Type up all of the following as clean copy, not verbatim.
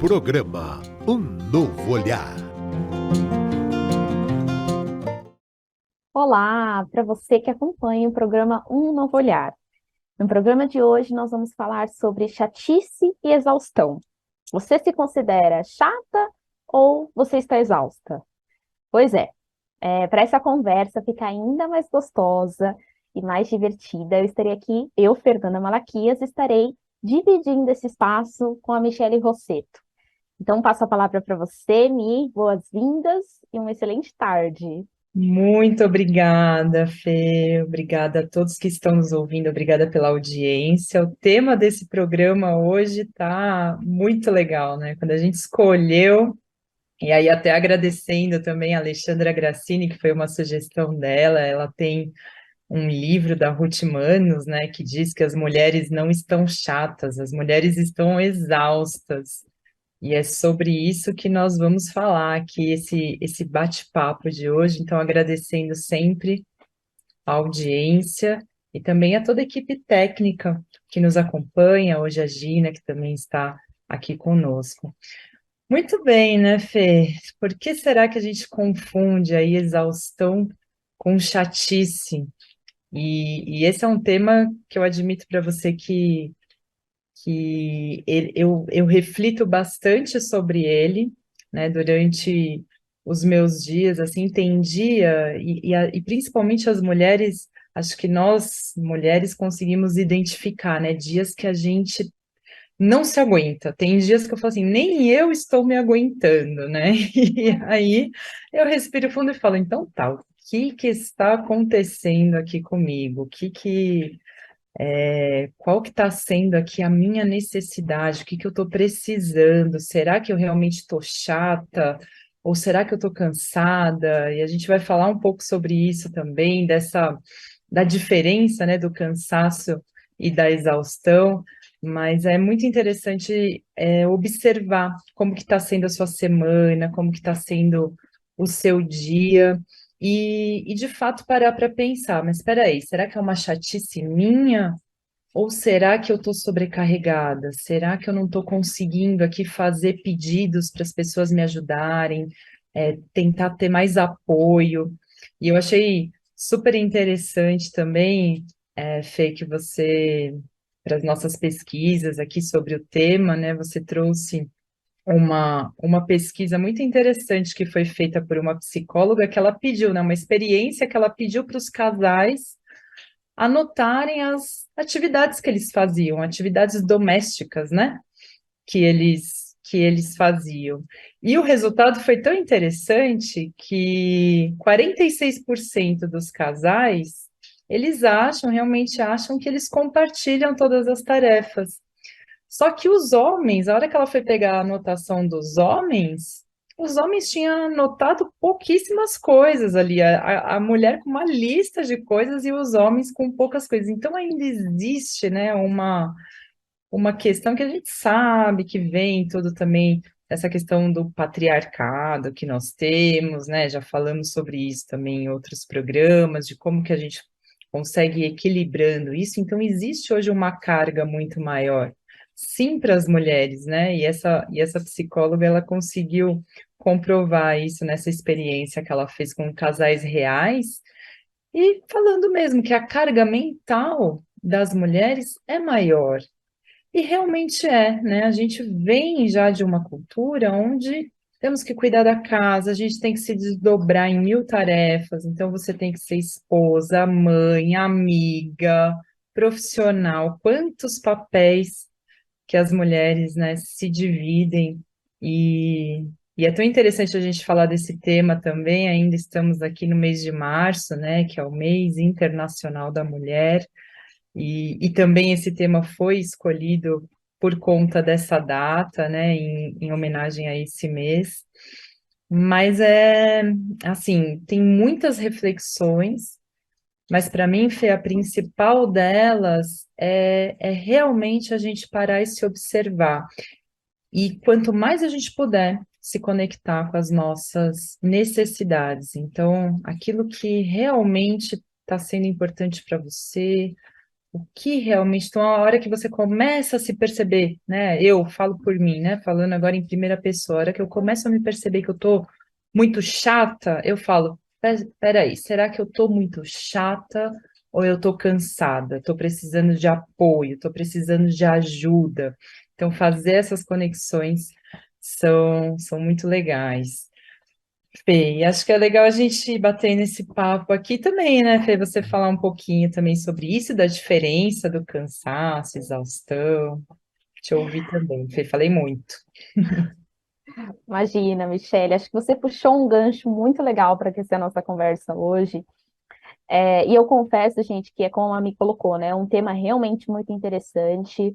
Programa Um Novo Olhar. Olá, para você que acompanha o programa Um Novo Olhar. No programa de hoje, nós vamos falar sobre chatice e exaustão. Você se considera chata ou você está exausta? Pois é, para essa conversa ficar ainda mais gostosa e mais divertida, eu estarei aqui, eu, Fernanda Malaquias, estarei dividindo esse espaço com a Michele Rosseto. Então, passo a palavra para você, Mi, boas-vindas e uma excelente tarde. Muito obrigada, Fê. Obrigada a todos que estão nos ouvindo. Obrigada pela audiência. O tema desse programa hoje está muito legal, né? Quando a gente escolheu, e aí até agradecendo também a Alexandra Grassini, que foi uma sugestão dela. Ela tem um livro da Ruth Manos, né, que diz que as mulheres não estão chatas, as mulheres estão exaustas. E é sobre isso que nós vamos falar aqui, esse bate-papo de hoje. Então, agradecendo sempre a audiência e também a toda a equipe técnica que nos acompanha, hoje a Gina, que também está aqui conosco. Muito bem, né, Fê? Por que será que a gente confunde aí exaustão com chatice? E esse é um tema que eu admito para você que eu reflito bastante sobre ele, né, durante os meus dias, assim, tem dia, e principalmente as mulheres, acho que nós, mulheres, conseguimos identificar, né, dias que a gente não se aguenta, tem dias que eu falo assim, nem eu estou me aguentando, né, e aí eu respiro fundo e falo, então tá, o que está acontecendo aqui comigo? Qual que está sendo aqui a minha necessidade? O que que eu estou precisando? Será que eu realmente estou chata? Ou será que eu estou cansada? E a gente vai falar um pouco sobre isso também, da diferença, né, do cansaço e da exaustão, mas é muito interessante observar como que está sendo a sua semana, como que está sendo o seu dia, e de fato parar para pensar, mas espera aí, será que é uma chatice minha? Ou será que eu estou sobrecarregada? Será que eu não estou conseguindo aqui fazer pedidos para as pessoas me ajudarem, tentar ter mais apoio? E eu achei super interessante também, Fê, que você, para as nossas pesquisas aqui sobre o tema, né, você trouxe uma pesquisa muito interessante que foi feita por uma psicóloga que ela pediu, né, uma experiência que ela pediu para os casais anotarem as atividades que eles faziam, atividades domésticas, né? Que eles faziam. E o resultado foi tão interessante que 46% dos casais, eles realmente acham que eles compartilham todas as tarefas. Só que os homens, a hora que ela foi pegar a anotação dos homens, os homens tinham anotado pouquíssimas coisas ali, a mulher com uma lista de coisas e os homens com poucas coisas. Então ainda existe, né, uma questão que a gente sabe que vem tudo também, essa questão do patriarcado que nós temos, né, já falamos sobre isso também em outros programas, de como que a gente consegue ir equilibrando isso. Então existe hoje uma carga muito maior sim para as mulheres, né? E essa psicóloga ela conseguiu comprovar isso nessa experiência que ela fez com casais reais e falando mesmo que a carga mental das mulheres é maior. E realmente é, né? A gente vem já de uma cultura onde temos que cuidar da casa, a gente tem que se desdobrar em mil tarefas, então você tem que ser esposa, mãe, amiga, profissional, quantos papéis que as mulheres, né, se dividem e é tão interessante a gente falar desse tema também, ainda estamos aqui no mês de março, né, que é o mês internacional da mulher, e também esse tema foi escolhido por conta dessa data, né, em homenagem a esse mês, mas assim, tem muitas reflexões, mas para mim, Fê, a principal delas é realmente a gente parar e se observar. E quanto mais a gente puder se conectar com as nossas necessidades, então, aquilo que realmente está sendo importante para você, o que realmente, então, a hora que você começa a se perceber, né? Eu falo por mim, né? Falando agora em primeira pessoa, a hora que eu começo a me perceber que eu tô muito chata, eu falo, peraí, será que eu tô muito chata ou eu tô cansada? Tô precisando de apoio, tô precisando de ajuda. Então, fazer essas conexões são muito legais. Fê, e acho que é legal a gente bater nesse papo aqui também, né, Fê? Você falar um pouquinho também sobre isso, da diferença do cansaço, exaustão. Te ouvir também, Fê, falei muito. Imagina, Michele, acho que você puxou um gancho muito legal para aquecer a nossa conversa hoje. E eu confesso, gente, que é como a Mi colocou, né? É um tema realmente muito interessante,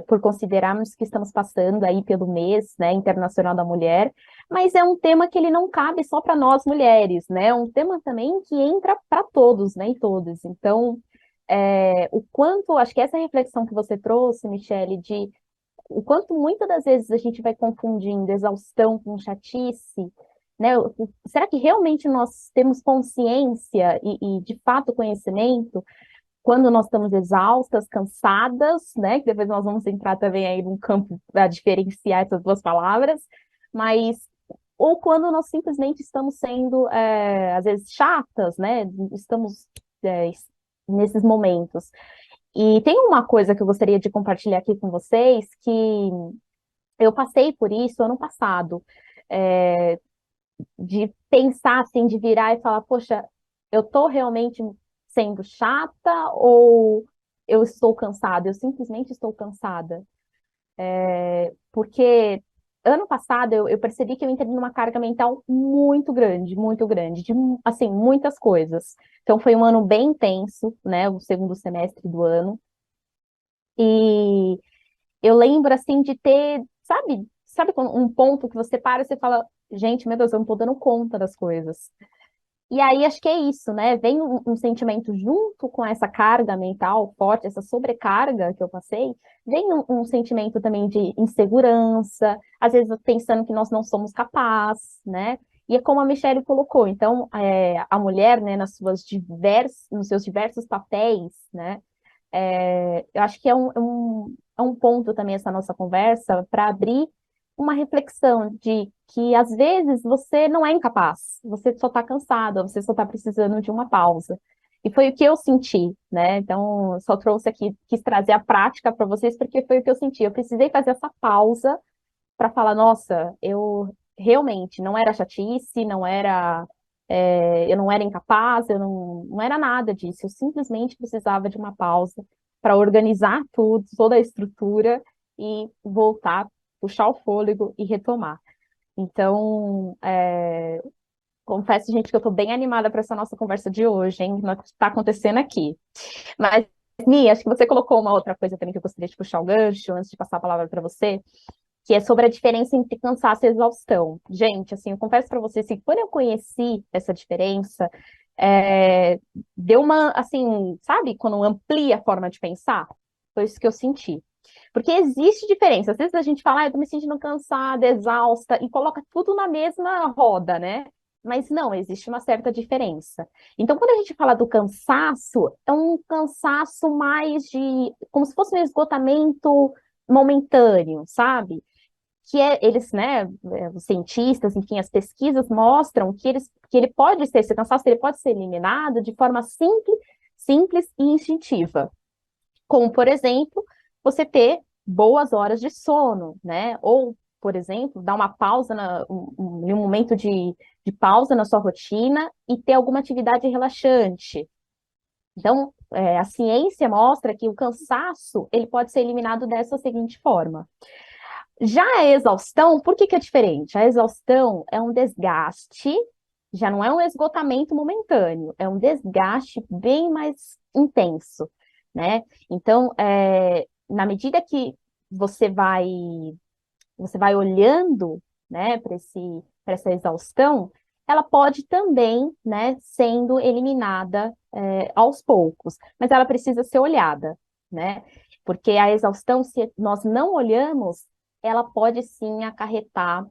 por considerarmos que estamos passando aí pelo mês, né, Internacional da Mulher, mas é um tema que ele não cabe só para nós mulheres, né? É um tema também que entra para todos, né, e todas. Então, o quanto, acho que essa reflexão que você trouxe, Michele, de o quanto muitas das vezes a gente vai confundindo exaustão com chatice, né? Será que realmente nós temos consciência e de fato conhecimento quando nós estamos exaustas, cansadas, né? Que depois nós vamos entrar também aí num campo para diferenciar essas duas palavras, mas ou quando nós simplesmente estamos sendo, às vezes, chatas, né? Estamos, nesses momentos. E tem uma coisa que eu gostaria de compartilhar aqui com vocês, que eu passei por isso ano passado, é, de pensar assim, de virar e falar, poxa, eu tô realmente sendo chata ou eu estou cansada? Eu simplesmente estou cansada. Porque ano passado eu percebi que eu entrei numa carga mental muito grande, de assim, muitas coisas. Então foi um ano bem intenso, né? O segundo semestre do ano. E eu lembro, assim, de ter, sabe um ponto que você para e você fala, gente, meu Deus, eu não tô dando conta das coisas. E aí, acho que é isso, né? Vem um sentimento junto com essa carga mental forte, essa sobrecarga que eu passei, vem um sentimento também de insegurança, às vezes pensando que nós não somos capazes, né? E é como a Michelle colocou, então, a mulher, né, nos seus diversos papéis, né? Eu acho que é um ponto também essa nossa conversa para abrir uma reflexão de que às vezes você não é incapaz, você só está cansada, você só está precisando de uma pausa. E foi o que eu senti, né? Então, eu só trouxe aqui, quis trazer a prática para vocês, porque foi o que eu senti. Eu precisei fazer essa pausa para falar, nossa, eu realmente não era chatice, eu não era incapaz, eu não era nada disso. Eu simplesmente precisava de uma pausa para organizar tudo, toda a estrutura e voltar, puxar o fôlego e retomar. Então, confesso, gente, que eu estou bem animada para essa nossa conversa de hoje, hein? O que está acontecendo aqui. Mas, Mi, acho que você colocou uma outra coisa também que eu gostaria de puxar o gancho antes de passar a palavra para você, que é sobre a diferença entre cansaço e exaustão. Gente, assim, eu confesso para vocês que quando eu conheci essa diferença, deu uma, assim, sabe, quando amplia a forma de pensar? Foi isso que eu senti. Porque existe diferença. Às vezes a gente fala, eu tô me sentindo cansada, exausta, e coloca tudo na mesma roda, né? Mas não, existe uma certa diferença. Então, quando a gente fala do cansaço, é um cansaço mais de, como se fosse um esgotamento momentâneo, sabe? Eles, né, os cientistas, enfim, as pesquisas mostram que ele pode ser, esse cansaço, ele pode ser eliminado de forma simples e instintiva. Como, por exemplo, você ter boas horas de sono, né? Ou, por exemplo, dar uma pausa, em um momento de pausa na sua rotina e ter alguma atividade relaxante. Então, a ciência mostra que o cansaço, ele pode ser eliminado dessa seguinte forma. Já a exaustão, por que que é diferente? A exaustão é um desgaste, já não é um esgotamento momentâneo, é um desgaste bem mais intenso, né? Então, na medida que você vai, você vai olhando, né, para essa exaustão, ela pode também, né, sendo eliminada, aos poucos, mas ela precisa ser olhada, né? Porque a exaustão, se nós não olhamos, ela pode sim acarretar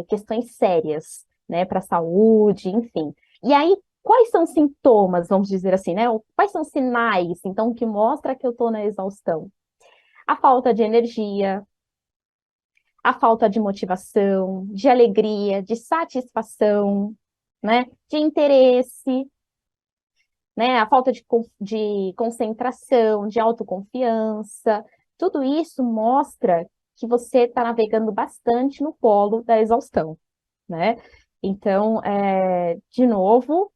questões sérias, né, para a saúde, enfim. E aí, quais são os sintomas, vamos dizer assim, né? Quais são os sinais, então, que mostra que eu estou na exaustão? A falta de energia, a falta de motivação, de alegria, de satisfação, né? De interesse, né? A falta de concentração, de autoconfiança. Tudo isso mostra que você está navegando bastante no polo da exaustão, né? Então, de novo,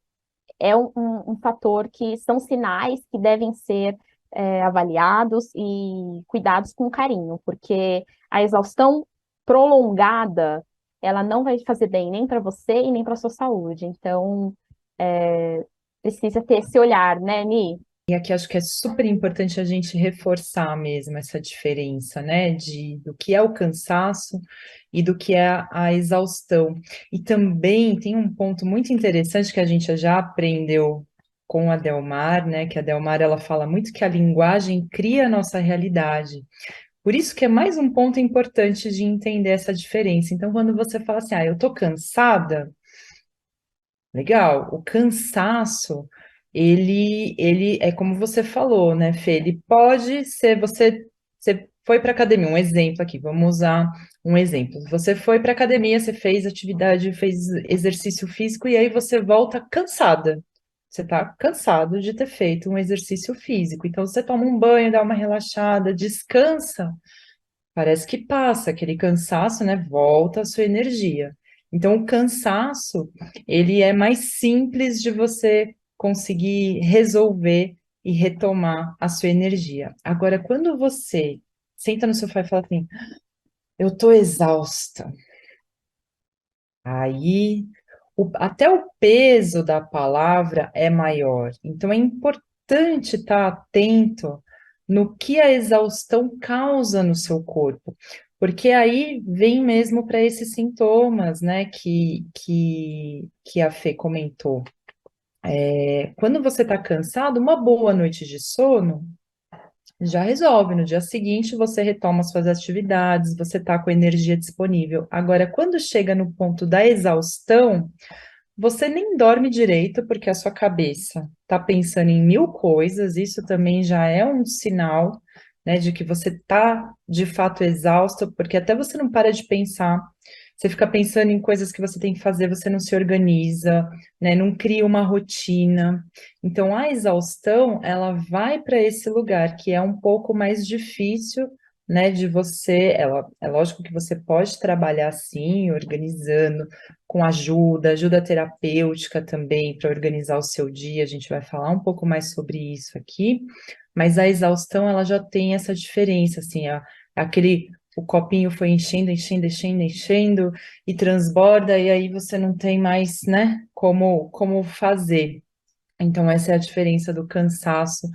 é um fator que são sinais que devem ser avaliados e cuidados com carinho, porque a exaustão prolongada, ela não vai fazer bem nem para você e nem para sua saúde. Então, precisa ter esse olhar, né, Ni? E aqui acho que é super importante a gente reforçar mesmo essa diferença, né, do que é o cansaço e do que é a exaustão. E também tem um ponto muito interessante que a gente já aprendeu com a Delmar, né, que a Delmar ela fala muito que a linguagem cria a nossa realidade. Por isso que é mais um ponto importante de entender essa diferença. Então, quando você fala assim, eu tô cansada, legal, o cansaço, ele é como você falou, né, Fê? Ele pode ser, você foi para academia, um exemplo aqui, vamos usar um exemplo. Você foi para academia, você fez atividade, fez exercício físico e aí você volta cansada. Você está cansado de ter feito um exercício físico. Então você toma um banho, dá uma relaxada, descansa. Parece que passa aquele cansaço, né? Volta a sua energia. Então, o cansaço, ele é mais simples de você conseguir resolver e retomar a sua energia. Agora, quando você senta no sofá e fala assim, eu tô exausta, aí até o peso da palavra é maior. Então, é importante estar atento no que a exaustão causa no seu corpo, porque aí vem mesmo para esses sintomas, né, que a Fê comentou. Quando você está cansado, uma boa noite de sono já resolve. No dia seguinte, você retoma suas atividades, você está com energia disponível. Agora, quando chega no ponto da exaustão, você nem dorme direito porque a sua cabeça está pensando em mil coisas, isso também já é um sinal, né, de que você está de fato exausto, porque até você não para de pensar, você fica pensando em coisas que você tem que fazer, você não se organiza, né, não cria uma rotina. Então, a exaustão, ela vai para esse lugar que é um pouco mais difícil, né, de você, é lógico que você pode trabalhar assim, organizando, com ajuda terapêutica também para organizar o seu dia. A gente vai falar um pouco mais sobre isso aqui, mas a exaustão ela já tem essa diferença, assim, o copinho foi enchendo, enchendo, enchendo, enchendo e transborda e aí você não tem mais, né, como fazer. Então essa é a diferença do cansaço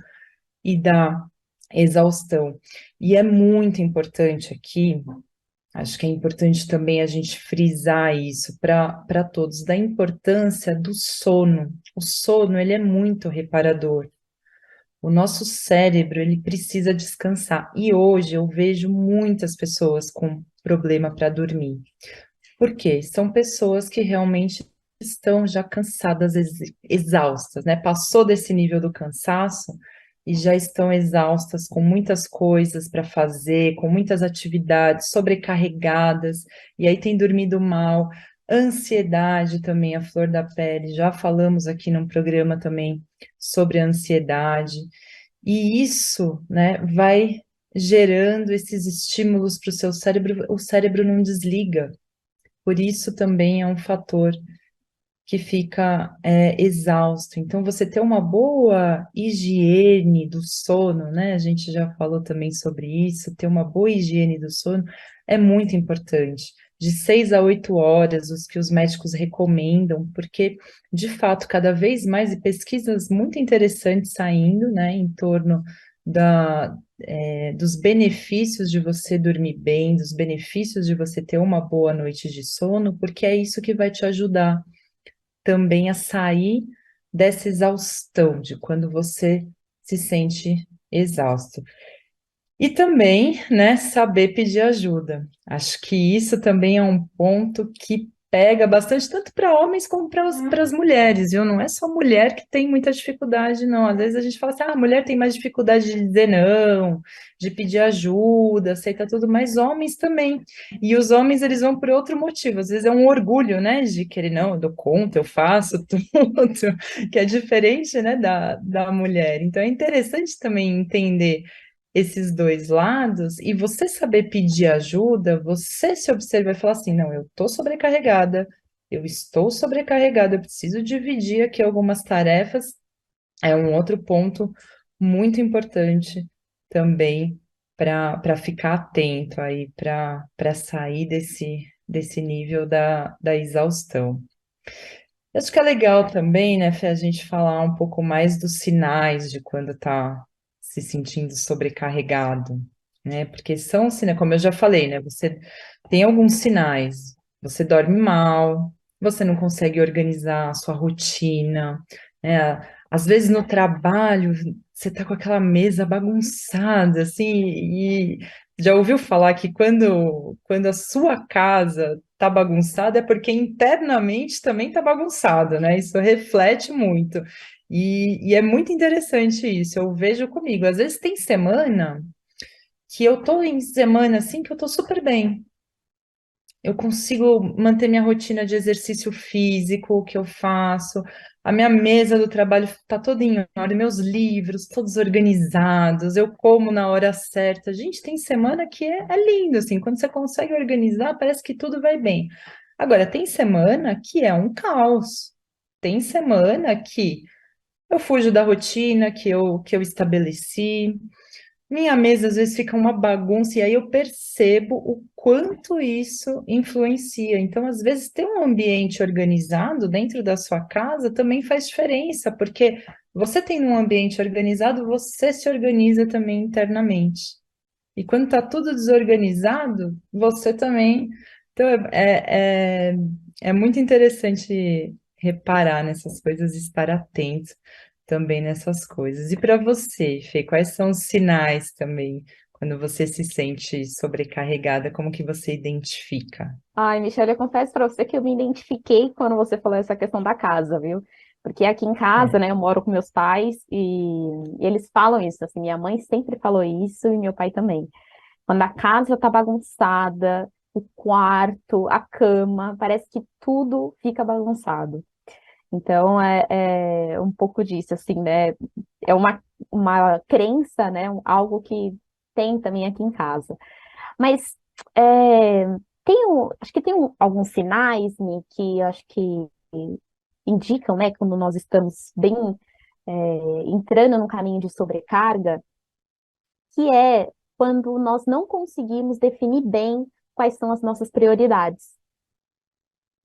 e da exaustão. E é muito importante aqui. Acho que é importante também a gente frisar isso para todos, da importância do sono. O sono, ele é muito reparador. O nosso cérebro, ele precisa descansar. E hoje eu vejo muitas pessoas com problema para dormir. Por quê? São pessoas que realmente estão já cansadas, exaustas, né? Passou desse nível do cansaço e já estão exaustas, com muitas coisas para fazer, com muitas atividades, sobrecarregadas, e aí tem dormido mal. Ansiedade também, a flor da pele, já falamos aqui num programa também sobre a ansiedade, e isso, né, vai gerando esses estímulos para o seu cérebro, o cérebro não desliga. Por isso também é um fator que fica exausto. Então, você ter uma boa higiene do sono, né? A gente já falou também sobre isso, ter uma boa higiene do sono é muito importante. De 6 a 8 horas, os que os médicos recomendam, porque, de fato, cada vez mais, e pesquisas muito interessantes saindo, né, em torno dos benefícios de você dormir bem, dos benefícios de você ter uma boa noite de sono, porque é isso que vai te ajudar também a sair dessa exaustão, de quando você se sente exausto. E também, né, saber pedir ajuda. Acho que isso também é um ponto que pega bastante, tanto para homens como para as mulheres, viu? Não é só mulher que tem muita dificuldade, não. Às vezes a gente fala assim, ah, a mulher tem mais dificuldade de dizer não, de pedir ajuda, aceita tudo, mas homens também. E os homens, eles vão por outro motivo. Às vezes é um orgulho, né, de querer, não, eu dou conta, eu faço tudo, que é diferente, né, da mulher. Então é interessante também entender esses dois lados e você saber pedir ajuda, você se observa e falar assim, não, eu estou sobrecarregada, eu estou sobrecarregada, eu preciso dividir aqui algumas tarefas, é um outro ponto muito importante também para ficar atento aí, para sair desse nível da exaustão. Eu acho que é legal também, né, Fê, a gente falar um pouco mais dos sinais de quando está se sentindo sobrecarregado, né? Porque são, assim, né, como eu já falei, né? Você tem alguns sinais. Você dorme mal, você não consegue organizar a sua rotina, né? Às vezes no trabalho você tá com aquela mesa bagunçada, assim, e já ouviu falar que quando a sua casa tá bagunçada é porque internamente também tá bagunçado, né? Isso reflete muito. E é muito interessante isso, eu vejo comigo. Às vezes tem semana que eu tô em semana assim que eu tô super bem. Eu consigo manter minha rotina de exercício físico que eu faço. A minha mesa do trabalho está toda em ordem, meus livros todos organizados, eu como na hora certa. Gente, tem semana que é lindo, assim, quando você consegue organizar, parece que tudo vai bem. Agora, tem semana que é um caos. Tem semana que eu fujo da rotina que eu estabeleci. Minha mesa às vezes fica uma bagunça e aí eu percebo o quanto isso influencia. Então, às vezes, ter um ambiente organizado dentro da sua casa também faz diferença, porque você tem um ambiente organizado, você se organiza também internamente. E quando está tudo desorganizado, você também. Então, é muito interessante reparar nessas coisas e estar atento também nessas coisas. E para você, Fê, quais são os sinais também quando você se sente sobrecarregada? Como que você identifica? Ai, Michelle, eu confesso para você que eu me identifiquei quando você falou essa questão da casa, viu? Porque aqui em casa, É. né, eu moro com meus pais e eles falam isso, assim, minha mãe sempre falou isso e meu pai também. Quando a casa tá bagunçada, o quarto, a cama, parece que tudo fica bagunçado. Então, é um pouco disso, assim, né? É uma crença, né? Algo que tem também aqui em casa. Mas é, acho que tem alguns sinais, né, que eu acho que indicam, né, quando nós estamos bem entrando no caminho de sobrecarga, que é quando nós não conseguimos definir bem quais são as nossas prioridades.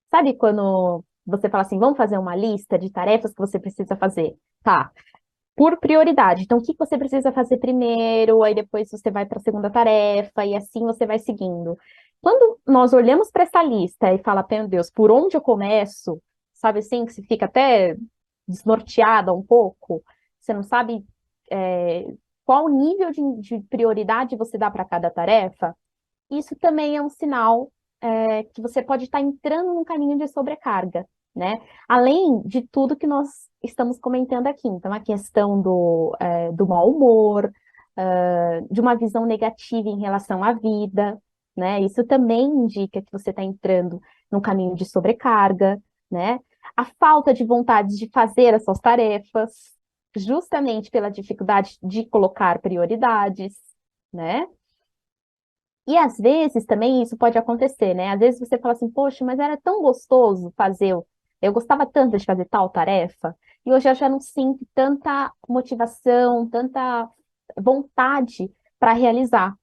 Sabe quando você fala assim, vamos fazer uma lista de tarefas que você precisa fazer? Tá, por prioridade. Então, o que você precisa fazer primeiro, aí depois você vai para a segunda tarefa, e assim você vai seguindo. Quando nós olhamos para essa lista e fala, meu Deus, por onde eu começo? Sabe assim, que você fica até desnorteada um pouco, você não sabe qual nível de prioridade você dá para cada tarefa. Isso também é um sinal que você pode estar entrando num caminho de sobrecarga, né? Além de tudo que nós estamos comentando aqui. Então, a questão do mau humor, de uma visão negativa em relação à vida, né? Isso também indica que você está entrando num caminho de sobrecarga, né? A falta de vontade de fazer as suas tarefas, justamente pela dificuldade de colocar prioridades, né? E às vezes também isso pode acontecer, né? Às vezes você fala assim, poxa, mas era tão gostoso fazer, eu gostava tanto de fazer tal tarefa, e hoje eu já não sinto tanta motivação, tanta vontade para realizar.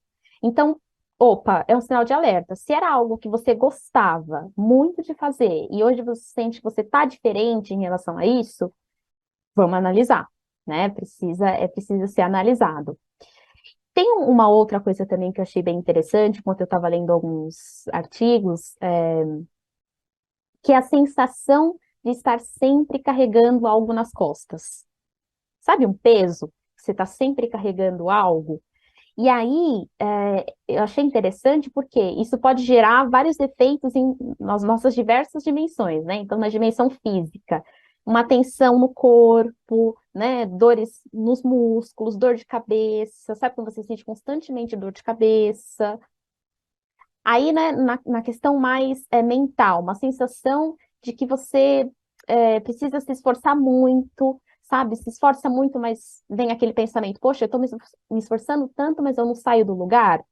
Então, opa, é um sinal de alerta. Se era algo que você gostava muito de fazer e hoje você sente que você está diferente em relação a isso, vamos analisar, né? Precisa ser analisado. Tem uma outra coisa também que eu achei bem interessante, enquanto eu estava lendo alguns artigos, que é a sensação de estar sempre carregando algo nas costas. Sabe um peso? Você está sempre carregando algo? E aí, eu achei interessante porque isso pode gerar vários efeitos nas nossas diversas dimensões, né? Então, na dimensão física, uma tensão no corpo, né? Dores nos músculos, dor de cabeça, sabe quando você sente constantemente dor de cabeça? Aí, né, na questão mais mental, uma sensação de que você precisa se esforçar muito, sabe? Se esforça muito, mas vem aquele pensamento, poxa, eu estou me esforçando tanto, mas eu não saio do lugar.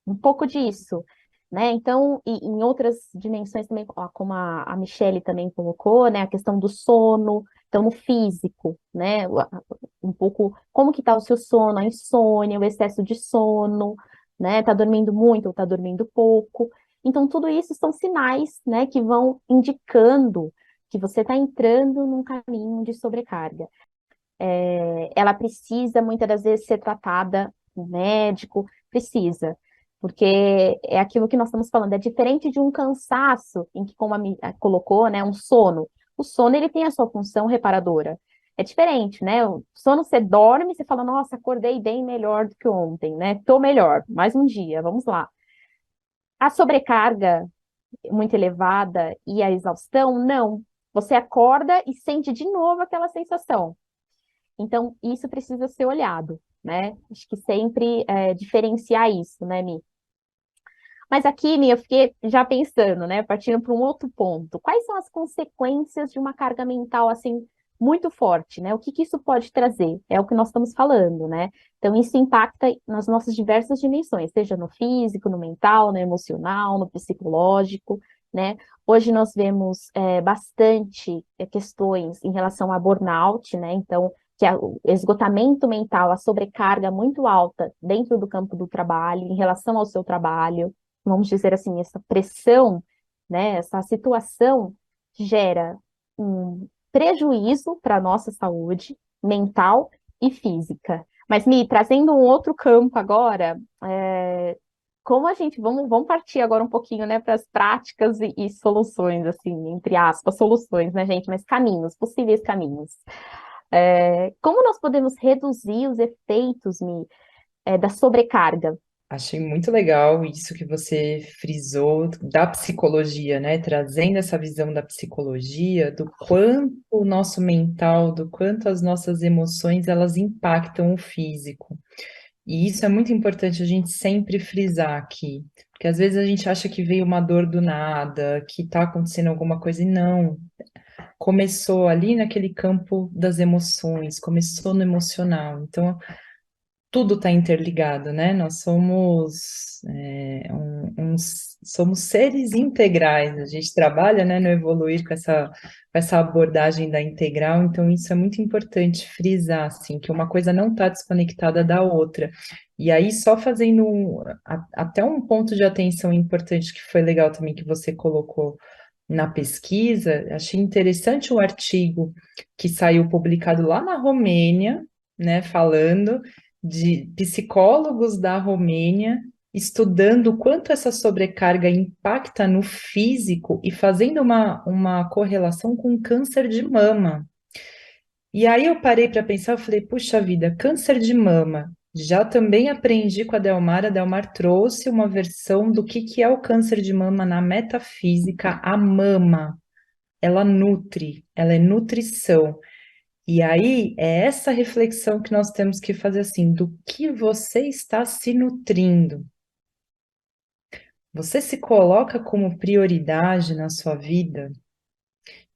Um pouco disso, né? Então, e em outras dimensões também, ó, como a Michelle também colocou, né? A questão do sono, então no físico, né? Um pouco como que tá o seu sono, a insônia, o excesso de sono, né? Tá dormindo muito ou tá dormindo pouco. Então, tudo isso são sinais, né, que vão indicando que você está entrando num caminho de sobrecarga. Ela precisa muitas das vezes ser tratada, o médico precisa, porque é aquilo que nós estamos falando, é diferente de um cansaço, em que, como colocou, né, um sono. O sono, ele tem a sua função reparadora. É diferente, né? O sono, você dorme, você fala, nossa, acordei bem melhor do que ontem, né? Tô melhor, mais um dia, vamos lá. A sobrecarga muito elevada e a exaustão, não. Você acorda e sente de novo aquela sensação. Então, isso precisa ser olhado, né? Acho que sempre diferenciar isso, né, Mi? Mas aqui, Mi, eu fiquei já pensando, né, partindo para um outro ponto. Quais são as consequências de uma carga mental, assim, muito forte, né? O que que isso pode trazer? É o que nós estamos falando, né? Então, isso impacta nas nossas diversas dimensões, seja no físico, no mental, no emocional, no psicológico, né? Hoje nós vemos bastante questões em relação a burnout, né? Então, que é o esgotamento mental, a sobrecarga muito alta dentro do campo do trabalho, em relação ao seu trabalho, vamos dizer assim, essa pressão, né, essa situação gera um prejuízo para a nossa saúde mental e física. Mas, Mi, trazendo um outro campo agora, como a gente, vamos partir agora um pouquinho, né, para as práticas e soluções, assim, entre aspas, soluções, né, gente, mas caminhos, possíveis caminhos. Como nós podemos reduzir os efeitos, Mi, da sobrecarga? Achei muito legal isso que você frisou da psicologia, né? Trazendo essa visão da psicologia, do quanto o nosso mental, do quanto as nossas emoções, elas impactam o físico. E isso é muito importante a gente sempre frisar aqui, porque às vezes a gente acha que veio uma dor do nada, que está acontecendo alguma coisa, e não. Começou ali naquele campo das emoções, começou no emocional. Então, tudo está interligado, né? Nós somos, somos seres integrais. A gente trabalha, né, no Evoluir com essa abordagem da integral, então isso é muito importante frisar, assim, que uma coisa não está desconectada da outra. E aí, só fazendo até um ponto de atenção importante que foi legal também que você colocou na pesquisa, achei interessante o artigo que saiu publicado lá na Romênia, né, falando de psicólogos da Romênia estudando o quanto essa sobrecarga impacta no físico e fazendo uma correlação com câncer de mama. E aí eu parei para pensar, eu falei, puxa vida, câncer de mama. Já também aprendi com a Delmar trouxe uma versão do que é o câncer de mama na metafísica, a mama. Ela nutre, ela é nutrição. E aí é essa reflexão que nós temos que fazer assim, do que você está se nutrindo. Você se coloca como prioridade na sua vida?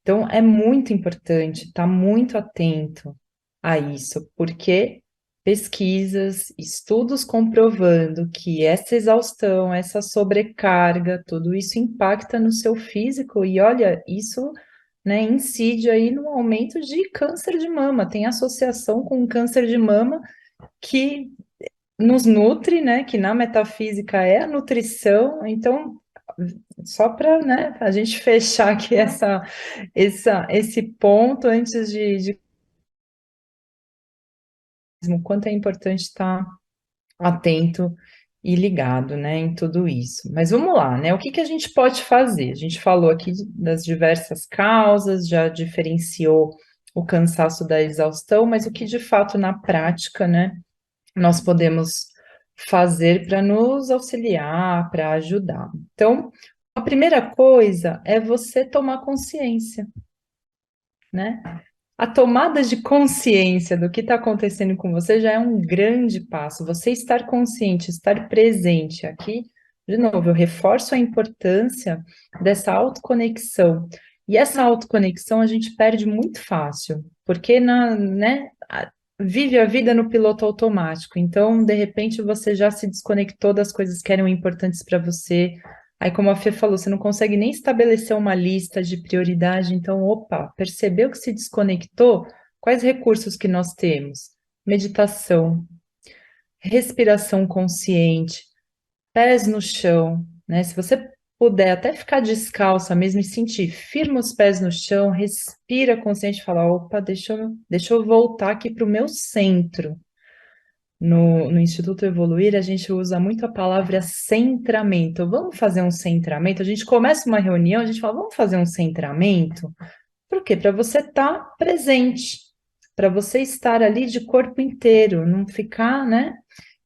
Então é muito importante estar muito atento a isso, porque pesquisas, estudos comprovando que essa exaustão, essa sobrecarga, tudo isso impacta no seu físico e olha, isso, né, incide aí no aumento de câncer de mama, tem associação com câncer de mama que nos nutre, né, que na metafísica é a nutrição, então só para, né, a gente fechar aqui esse ponto antes de o quanto é importante estar atento e ligado, né, em tudo isso. Mas vamos lá, né? O que que a gente pode fazer? A gente falou aqui das diversas causas, já diferenciou o cansaço da exaustão, mas o que de fato na prática, né, nós podemos fazer para nos auxiliar, para ajudar. Então, a primeira coisa é você tomar consciência, né? A tomada de consciência do que está acontecendo com você já é um grande passo. Você estar consciente, estar presente aqui, de novo, eu reforço a importância dessa autoconexão. E essa autoconexão a gente perde muito fácil, porque vive a vida no piloto automático. Então, de repente, você já se desconectou das coisas que eram importantes para você. Aí, como a Fê falou, você não consegue nem estabelecer uma lista de prioridade. Então, opa, percebeu que se desconectou? Quais recursos que nós temos? Meditação, respiração consciente, pés no chão, né? Se você puder até ficar descalça mesmo e sentir, firma os pés no chão, respira consciente e fala, opa, deixa eu voltar aqui para o meu centro. No Instituto Evoluir, a gente usa muito a palavra centramento. Vamos fazer um centramento? A gente começa uma reunião, a gente fala, vamos fazer um centramento? Por quê? Para você estar presente, para você estar ali de corpo inteiro, não ficar, né?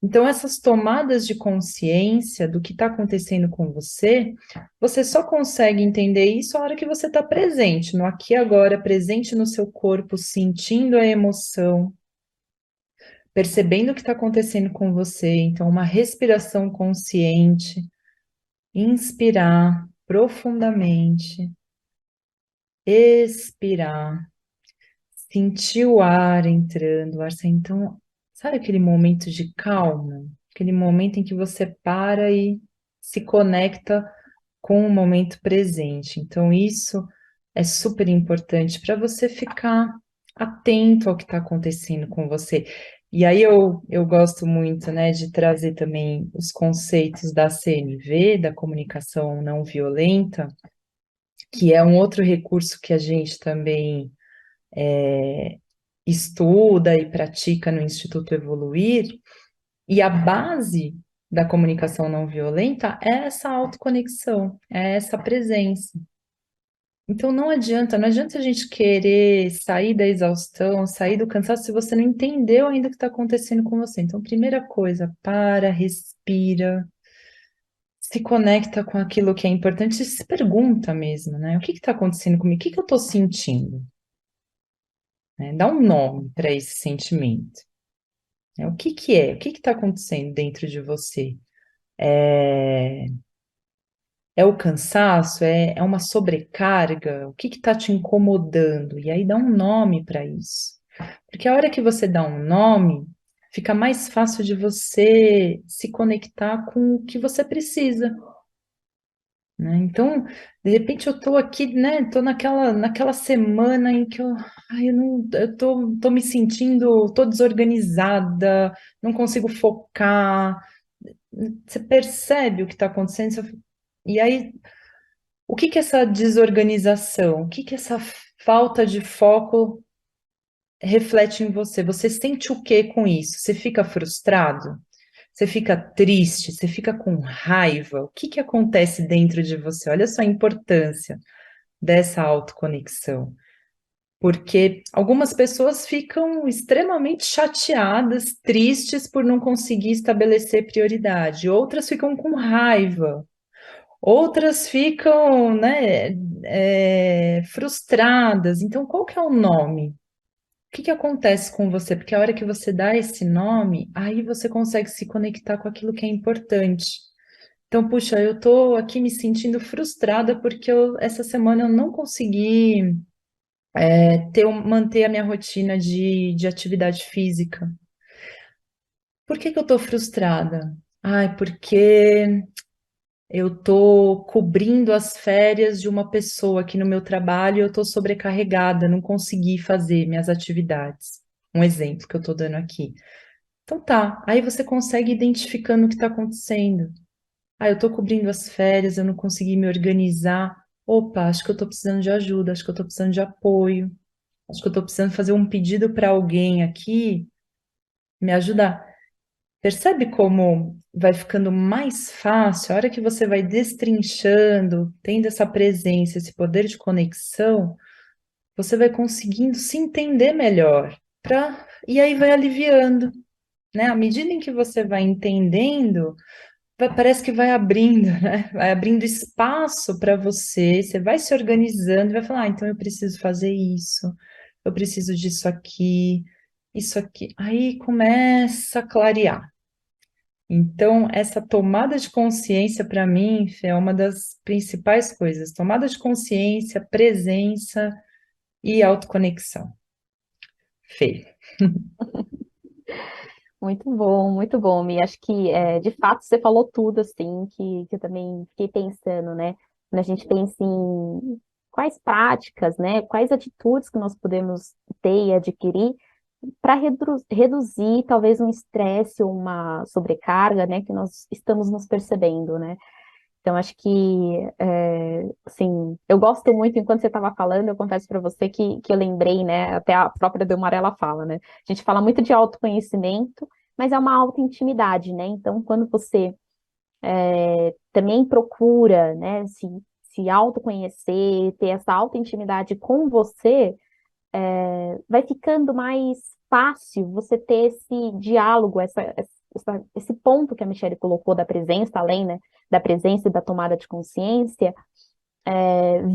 Então, essas tomadas de consciência do que está acontecendo com você, você só consegue entender isso a hora que você está presente, no aqui e agora, presente no seu corpo, sentindo a emoção, percebendo o que está acontecendo com você. Então, uma respiração consciente, inspirar profundamente, expirar, sentir o ar entrando, o ar saindo. Então, sabe aquele momento de calma? Aquele momento em que você para e se conecta com o momento presente. Então, isso é super importante para você ficar atento ao que está acontecendo com você. E aí eu gosto muito, né, de trazer também os conceitos da CNV, da comunicação não violenta, que é um outro recurso que a gente também estuda e pratica no Instituto Evoluir, e a base da comunicação não violenta é essa autoconexão, é essa presença. Então não adianta a gente querer sair da exaustão, sair do cansaço, se você não entendeu ainda o que está acontecendo com você. Então, primeira coisa, para, respira, se conecta com aquilo que é importante e se pergunta mesmo, né? O que está acontecendo comigo? O que eu estou sentindo? Né? Dá um nome para esse sentimento. Né? O que é? O que está acontecendo dentro de você? É o cansaço? É uma sobrecarga? O que está te incomodando? E aí dá um nome para isso. Porque a hora que você dá um nome, fica mais fácil de você se conectar com o que você precisa. Né? Então, de repente eu estou aqui, né? Estou naquela semana em que eu tô me sentindo, tô desorganizada, não consigo focar. Você percebe o que está acontecendo? E aí, o que que é essa desorganização? O que que é essa falta de foco reflete em você? Você sente o que com isso? Você fica frustrado? Você fica triste? Você fica com raiva? O que que acontece dentro de você? Olha só a importância dessa autoconexão. Porque algumas pessoas ficam extremamente chateadas, tristes por não conseguir estabelecer prioridade. Outras ficam com raiva. Outras ficam, né, frustradas. Então, qual que é o nome? O que que acontece com você? Porque a hora que você dá esse nome, aí você consegue se conectar com aquilo que é importante. Então, puxa, eu tô aqui me sentindo frustrada porque essa semana eu não consegui manter a minha rotina de atividade física. Por que que eu tô frustrada? Ai, porque eu tô cobrindo as férias de uma pessoa aqui no meu trabalho e eu tô sobrecarregada, não consegui fazer minhas atividades. Um exemplo que eu tô dando aqui. Então tá, aí você consegue identificando o que está acontecendo. Ah, eu estou cobrindo as férias, eu não consegui me organizar. Opa, acho que eu estou precisando de ajuda, acho que eu estou precisando de apoio, acho que eu estou precisando fazer um pedido para alguém aqui me ajudar. Percebe como vai ficando mais fácil a hora que você vai destrinchando, tendo essa presença, esse poder de conexão, você vai conseguindo se entender melhor, e aí vai aliviando. né? À medida em que você vai entendendo, parece que vai abrindo, né? Vai abrindo espaço para você, você vai se organizando e vai falar, então eu preciso fazer isso, eu preciso disso aqui, isso aqui. Aí começa a clarear. Então, essa tomada de consciência, para mim, Fê, é uma das principais coisas. Tomada de consciência, presença e autoconexão. Fê. Muito bom, Mi. Acho que, de fato, você falou tudo, assim, que eu também fiquei pensando, né? Quando a gente pensa em quais práticas, né? Quais atitudes que nós podemos ter e adquirir para reduzir, talvez, um estresse ou uma sobrecarga, né? Que nós estamos nos percebendo, né? Então, acho que, assim, eu gosto muito, enquanto você estava falando, eu confesso para você que eu lembrei, né, até a própria Delmar, ela fala, né, a gente fala muito de autoconhecimento, mas é uma autointimidade, né, então, quando você também procura, né, se autoconhecer, ter essa autointimidade com você, vai ficando mais fácil você ter esse diálogo, esse ponto que a Michelle colocou da presença, além, né, da presença e da tomada de consciência,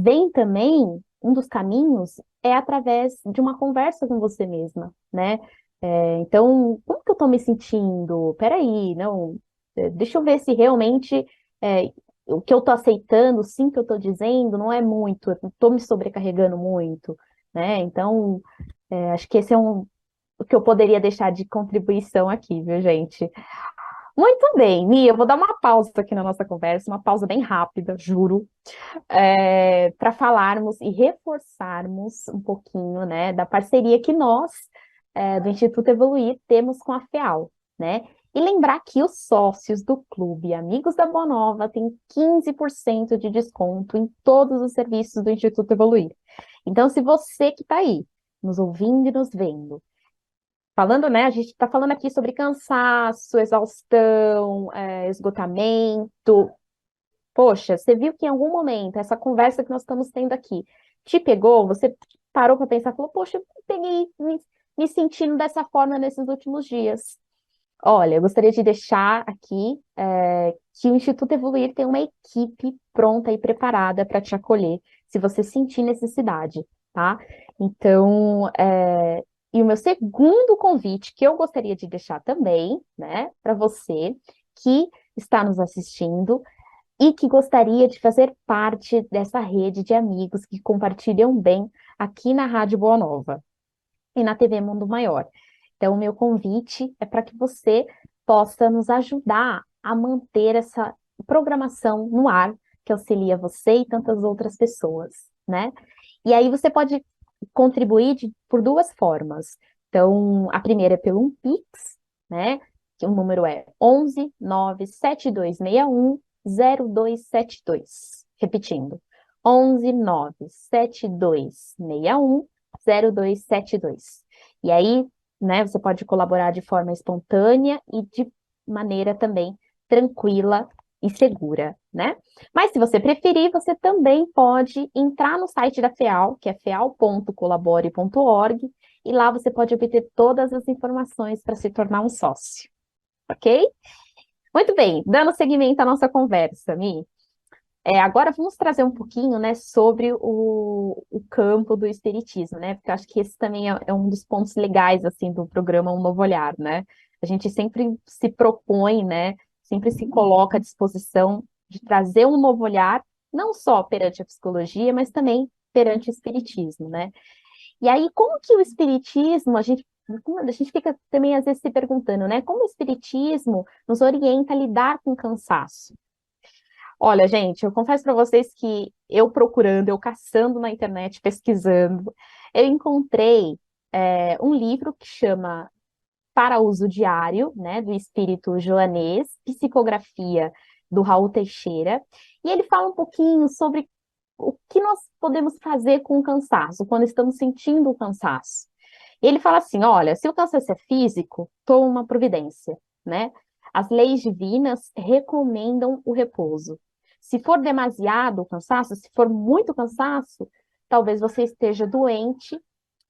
vem também, um dos caminhos é através de uma conversa com você mesma, né? Então, como que eu estou me sentindo? Peraí, não, deixa eu ver se realmente o que eu estou aceitando, sim, que eu estou dizendo, não é muito, eu estou me sobrecarregando muito, né? Então, acho que esse é o que eu poderia deixar de contribuição aqui, viu, gente? Muito bem, Mia, eu vou dar uma pausa aqui na nossa conversa, uma pausa bem rápida, juro, para falarmos e reforçarmos um pouquinho, né, da parceria que nós, do Instituto Evoluir, temos com a FEAL, né? E lembrar que os sócios do clube Amigos da Boa Nova têm 15% de desconto em todos os serviços do Instituto Evoluir. Então, se você que está aí, nos ouvindo e nos vendo, falando, né? A gente está falando aqui sobre cansaço, exaustão, esgotamento. Poxa, você viu que em algum momento essa conversa que nós estamos tendo aqui te pegou? Você parou para pensar, falou, poxa, eu peguei me sentindo dessa forma nesses últimos dias. Olha, eu gostaria de deixar aqui que o Instituto Evoluir tem uma equipe pronta e preparada para te acolher, se você sentir necessidade, tá? Então, e o meu segundo convite que eu gostaria de deixar também, né, para você que está nos assistindo e que gostaria de fazer parte dessa rede de amigos que compartilham bem aqui na Rádio Boa Nova e na TV Mundo Maior. Então, o meu convite é para que você possa nos ajudar a manter essa programação no ar, que auxilia você e tantas outras pessoas, né? E aí você pode contribuir por duas formas. Então, a primeira é pelo um Pix, né? Que o número é 11 97261 0272. Repetindo, 11 97261 0272. E aí, né, você pode colaborar de forma espontânea e de maneira também tranquila e segura, né? Mas se você preferir, você também pode entrar no site da FEAL, que é feal.colabore.org, e lá você pode obter todas as informações para se tornar um sócio, ok? Muito bem, dando seguimento à nossa conversa, Mi. Agora vamos trazer um pouquinho, né, sobre o campo do espiritismo, né? Porque eu acho que esse também é um dos pontos legais, assim, do programa Um Novo Olhar, né? A gente sempre se propõe, né? Sempre se coloca à disposição de trazer um novo olhar, não só perante a psicologia, mas também perante o espiritismo, né? E aí, como que o espiritismo, a gente fica também às vezes se perguntando, né? Como o espiritismo nos orienta a lidar com o cansaço? Olha, gente, eu confesso para vocês que eu procurando, eu caçando na internet, pesquisando, eu encontrei um livro que chama Para Uso Diário, né, do espírito joanês, Psicografia do Raul Teixeira, e ele fala um pouquinho sobre o que nós podemos fazer com o cansaço, quando estamos sentindo o cansaço. E ele fala assim, olha, se o cansaço é físico, toma uma providência, né? As leis divinas recomendam o repouso. Se for demasiado o cansaço, se for muito cansaço, talvez você esteja doente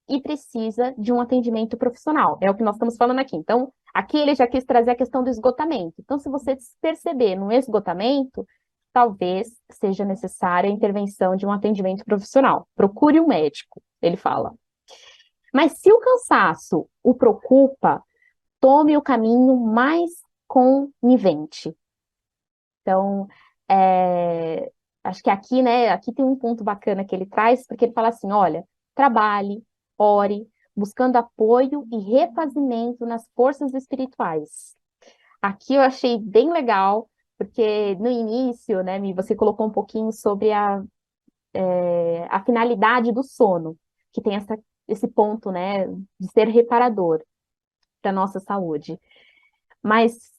e precisa de um atendimento profissional. É o que nós estamos falando aqui. Então, Aqui ele já quis trazer a questão do esgotamento. Então, se você se perceber no esgotamento, talvez seja necessária a intervenção de um atendimento profissional. Procure um médico, ele fala. Mas se o cansaço o preocupa, tome o caminho mais conivente. Então, acho que aqui, né, aqui tem um ponto bacana que ele traz, porque ele fala assim, olha, trabalhe, ore, buscando apoio e refazimento nas forças espirituais. Aqui eu achei bem legal, porque no início, né, você colocou um pouquinho sobre a finalidade do sono, que tem esse ponto, né, de ser reparador para a nossa saúde. Mas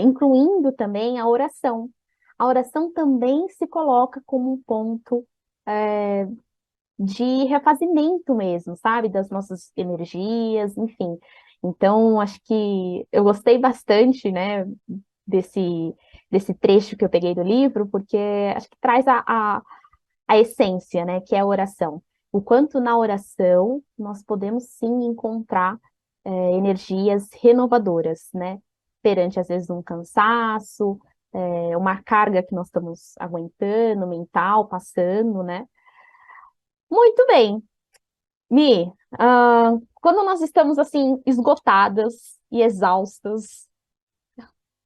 incluindo também a oração. A oração também se coloca como um ponto de refazimento mesmo, sabe? Das nossas energias, enfim. Então, acho que eu gostei bastante, né, desse trecho que eu peguei do livro, porque acho que traz a essência, né, que é a oração. O quanto na oração nós podemos sim encontrar energias renovadoras, né? Perante, às vezes, um cansaço, uma carga que nós estamos aguentando, mental, passando, né? Muito bem. Mi, quando nós estamos, assim, esgotadas e exaustas,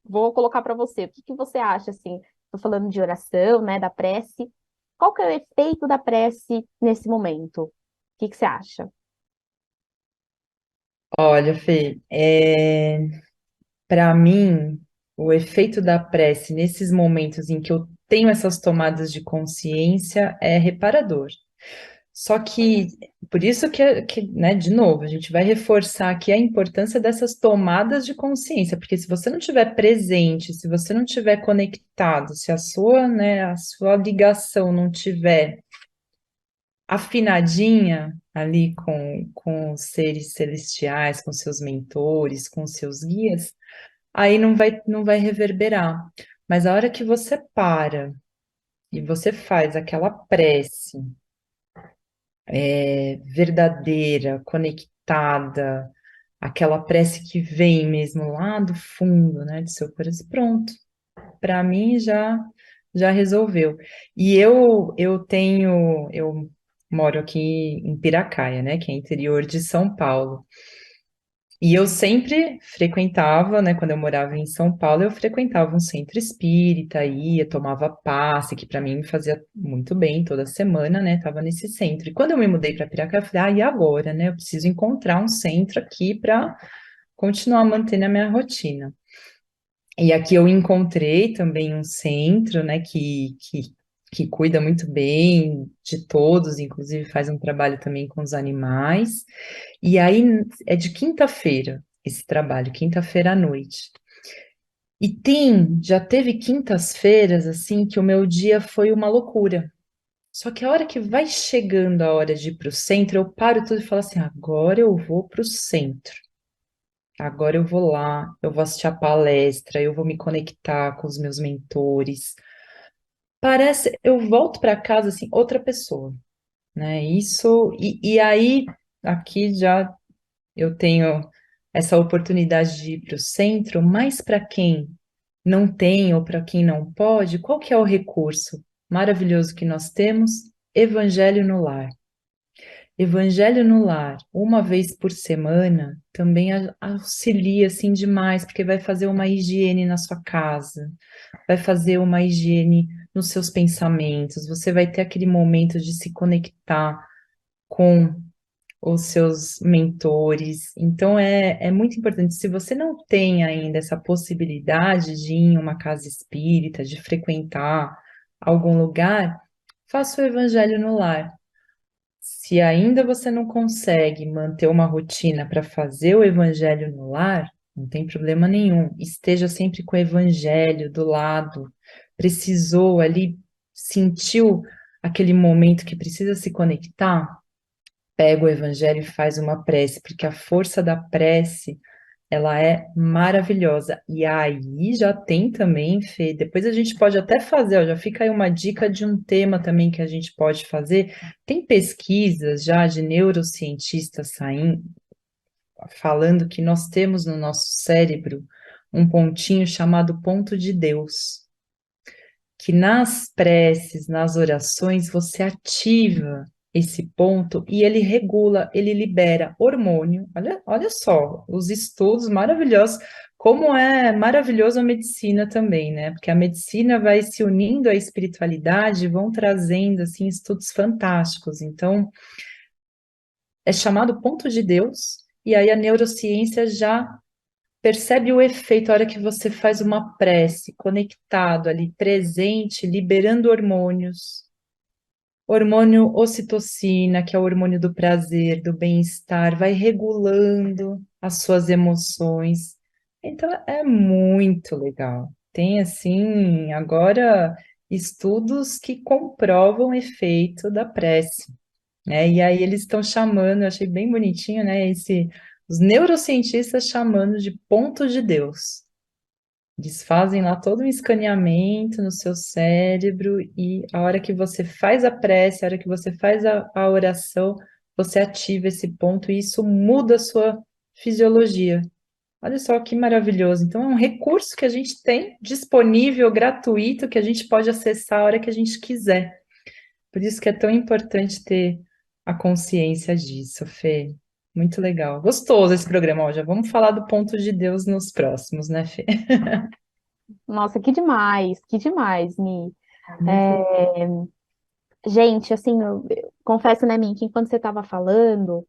vou colocar para você, o que que você acha, assim, estou falando de oração, né, da prece, qual que é o efeito da prece nesse momento? O que que você acha? Olha, Fê, para mim, o efeito da prece nesses momentos em que eu tenho essas tomadas de consciência é reparador. Só que, por isso né, de novo, a gente vai reforçar aqui a importância dessas tomadas de consciência, porque se você não estiver presente, se você não estiver conectado, se né, a sua ligação não tiver afinadinha ali com os seres celestiais, com seus mentores, com seus guias, aí não vai reverberar. Mas a hora que você para e você faz aquela prece verdadeira, conectada, aquela prece que vem mesmo lá do fundo, né, do seu coração, pronto. Para mim já resolveu. E eu moro aqui em Piracaia, né, que é interior de São Paulo. E eu sempre frequentava, né, quando eu morava em São Paulo, eu frequentava um centro espírita, ia, tomava passe, que para mim me fazia muito bem toda semana, né, tava nesse centro. E quando eu me mudei para Piracaia, eu falei, e agora, né, eu preciso encontrar um centro aqui para continuar mantendo a minha rotina. E aqui eu encontrei também um centro, né, que cuida muito bem de todos, inclusive faz um trabalho também com os animais. E aí é de quinta-feira esse trabalho, quinta-feira à noite. E já teve quintas-feiras assim que o meu dia foi uma loucura. Só que a hora que vai chegando a hora de ir para o centro, eu paro tudo e falo assim: agora eu vou para o centro. Agora eu vou lá, eu vou assistir a palestra, eu vou me conectar com os meus mentores. Parece, eu volto para casa assim, outra pessoa, né? Isso, e aí, aqui já eu tenho essa oportunidade de ir para o centro, mas para quem não tem ou para quem não pode, qual que é o recurso maravilhoso que nós temos? Evangelho no lar. Evangelho no lar, uma vez por semana, também auxilia assim demais, porque vai fazer uma higiene na sua casa, vai fazer uma higiene nos seus pensamentos, você vai ter aquele momento de se conectar com os seus mentores. Então é muito importante. Se você não tem ainda essa possibilidade de ir em uma casa espírita, de frequentar algum lugar, faça o Evangelho no lar. Se ainda você não consegue manter uma rotina para fazer o evangelho no lar, não tem problema nenhum. Esteja sempre com o evangelho do lado. Precisou ali, sentiu aquele momento que precisa se conectar? Pega o evangelho e faz uma prece, porque a força da prece ela é maravilhosa. E aí já tem também, Fê, depois a gente pode até fazer, ó, já fica aí uma dica de um tema também que a gente pode fazer. Tem pesquisas já de neurocientistas saindo, falando que nós temos no nosso cérebro um pontinho chamado ponto de Deus, que nas preces, nas orações, você ativa esse ponto e ele regula, ele libera hormônio. Olha só, os estudos maravilhosos, como é maravilhoso a medicina também, né? Porque a medicina vai se unindo à espiritualidade, vão trazendo, assim, estudos fantásticos. Então, é chamado ponto de Deus, e aí a neurociência já percebe o efeito a hora que você faz uma prece, conectado ali, presente, liberando hormônios. Hormônio ocitocina, que é o hormônio do prazer, do bem-estar, vai regulando as suas emoções. Então é muito legal. Tem assim, agora estudos que comprovam o efeito da prece, né? E aí eles estão chamando, eu achei bem bonitinho, né? Os neurocientistas chamando de ponto de Deus. Eles fazem lá todo um escaneamento no seu cérebro e a hora que você faz a prece, a hora que você faz a oração, você ativa esse ponto e isso muda a sua fisiologia. Olha só que maravilhoso. Então, é um recurso que a gente tem disponível, gratuito, que a gente pode acessar a hora que a gente quiser. Por isso que é tão importante ter a consciência disso, Fê. Muito legal. Gostoso esse programa. Ó, já vamos falar do ponto de Deus nos próximos, né, Fê? Nossa, que demais, Mi. Muito. É, gente, assim, eu confesso, né, Mi, que enquanto você estava falando,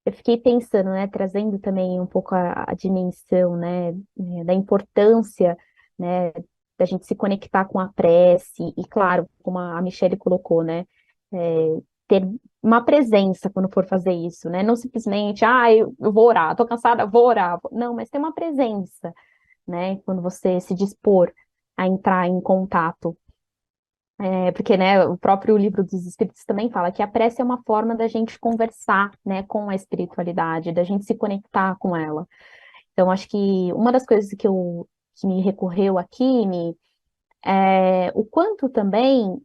eu fiquei pensando, né, trazendo também um pouco a dimensão, né, da importância, né, da gente se conectar com a prece e, claro, como a Michelle colocou, né, ter uma presença quando for fazer isso, né, não simplesmente, eu vou orar, tô cansada, vou orar. Não, mas ter uma presença, né, quando você se dispor a entrar em contato. Porque, né, o próprio livro dos Espíritos também fala que a prece é uma forma da gente conversar, né, com a espiritualidade, da gente se conectar com ela. Então, acho que uma das coisas que me recorreu aqui, é o quanto também,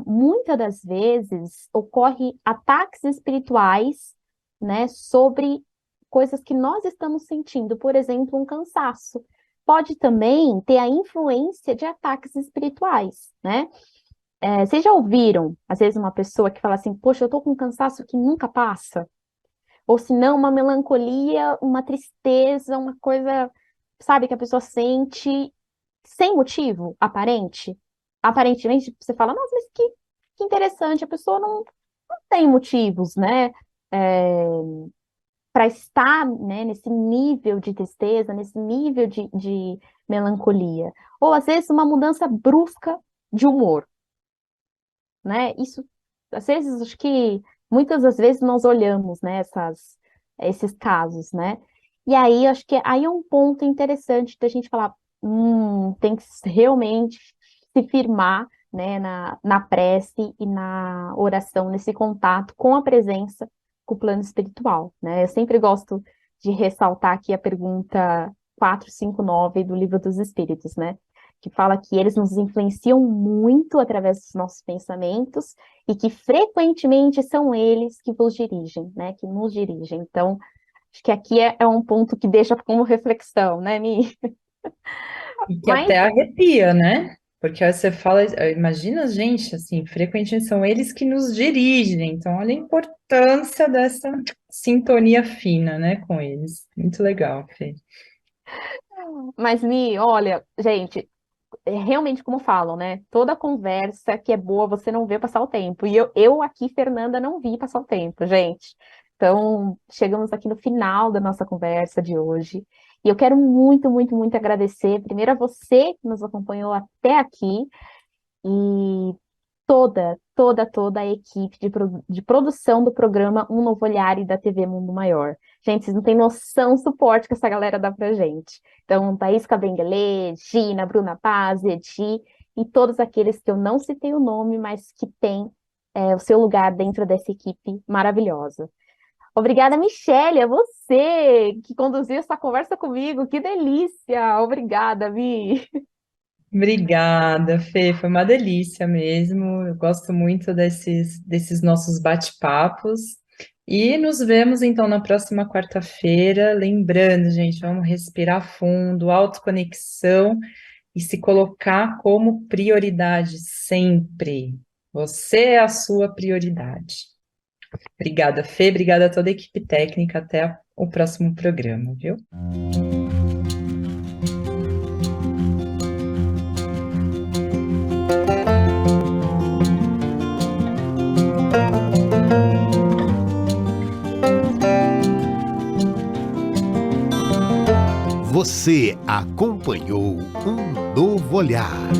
muitas das vezes, ocorre ataques espirituais, né, sobre coisas que nós estamos sentindo, por exemplo, um cansaço. Pode também ter a influência de ataques espirituais, né? Vocês já ouviram, às vezes, uma pessoa que fala assim, poxa, eu tô com um cansaço que nunca passa? Ou se não, uma melancolia, uma tristeza, uma coisa, sabe, que a pessoa sente sem motivo aparente? Aparentemente, você fala, nossa, mas que interessante, a pessoa não tem motivos, né, para estar, né, nesse nível de tristeza, nesse nível de melancolia. Ou, às vezes, uma mudança brusca de humor, né? Isso, às vezes, acho que muitas das vezes nós olhamos, né, esses casos, né? E aí, acho que aí é um ponto interessante da gente falar, tem que realmente se firmar, né, na prece e na oração, nesse contato com a presença, com o plano espiritual, né? Eu sempre gosto de ressaltar aqui a pergunta 459 do Livro dos Espíritos, né? Que fala que eles nos influenciam muito através dos nossos pensamentos e que frequentemente são eles que vos dirigem, né? Que nos dirigem. Então, acho que aqui é um ponto que deixa como reflexão, né, Mi? E que Mas, até arrepia, né? Porque aí você fala, imagina, gente, assim, frequentemente são eles que nos dirigem. Então, olha a importância dessa sintonia fina, né, com eles. Muito legal, Fê. mas Mi, olha, gente, realmente como falam, né? Toda conversa que é boa, você não vê passar o tempo. E eu aqui, Fernanda, não vi passar o tempo, gente. Então, chegamos aqui no final da nossa conversa de hoje. E eu quero muito, muito, muito agradecer, primeiro a você que nos acompanhou até aqui, e toda a equipe de produção do programa Um Novo Olhar e da TV Mundo Maior. Gente, vocês não têm noção do suporte que essa galera dá pra gente. Então, Thaís Cabenguele, Gina, Bruna Paz, Edi, e todos aqueles que eu não citei o nome, mas que têm o seu lugar dentro dessa equipe maravilhosa. Obrigada, Michele, a você que conduziu essa conversa comigo. Que delícia! Obrigada, Mi. Obrigada, Fê, foi uma delícia mesmo. Eu gosto muito desses nossos bate-papos. E nos vemos então na próxima quarta-feira. Lembrando, gente, vamos respirar fundo, autoconexão e se colocar como prioridade sempre. Você é a sua prioridade. Obrigada, Fê. Obrigada a toda a equipe técnica. Até o próximo programa, viu? Você acompanhou Um Novo Olhar.